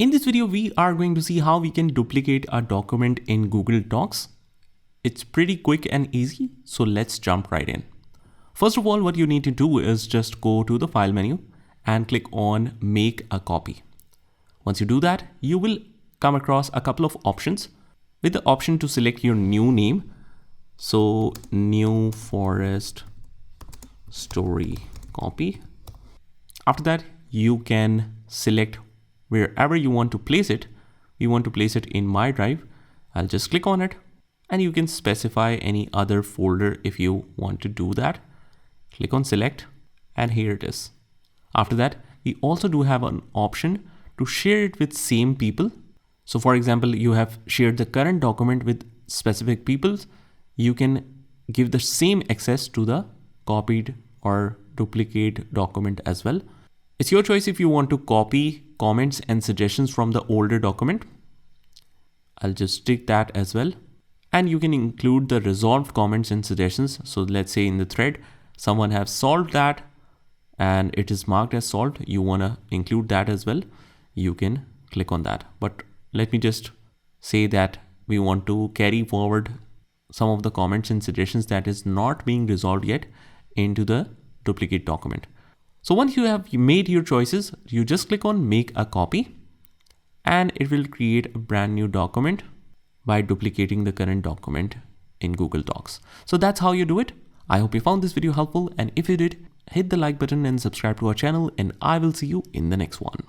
In this video, we are going to see how we can duplicate a document in Google Docs. It's pretty quick and easy, so let's jump right in. First of all, what you need to do is just go to the File menu and click on Make a Copy. Once you do that, you will come across a couple of options with the option to select your new name. So New Forest Story Copy. After that, you can select wherever you want to place it. You want to place it in My Drive. I'll just click on it and you can specify any other folder if you want to do that. Click on Select and here it is. After that, we also do have an option to share it with same people. So for example, you have shared the current document with specific people. You can give the same access to the copied or duplicate document as well. It's your choice if you want to copy comments and suggestions from the older document. I'll just tick that as well. And you can include the resolved comments and suggestions. So let's say in the thread, someone has solved that and it is marked as solved. You want to include that as well. You can click on that. But let me just say that we want to carry forward some of the comments and suggestions that is not being resolved yet into the duplicate document. So once you have made your choices, you just click on Make a Copy and it will create a brand new document by duplicating the current document in Google Docs. So that's how you do it. I hope you found this video helpful, and if you did, hit the like button and subscribe to our channel, and I will see you in the next one.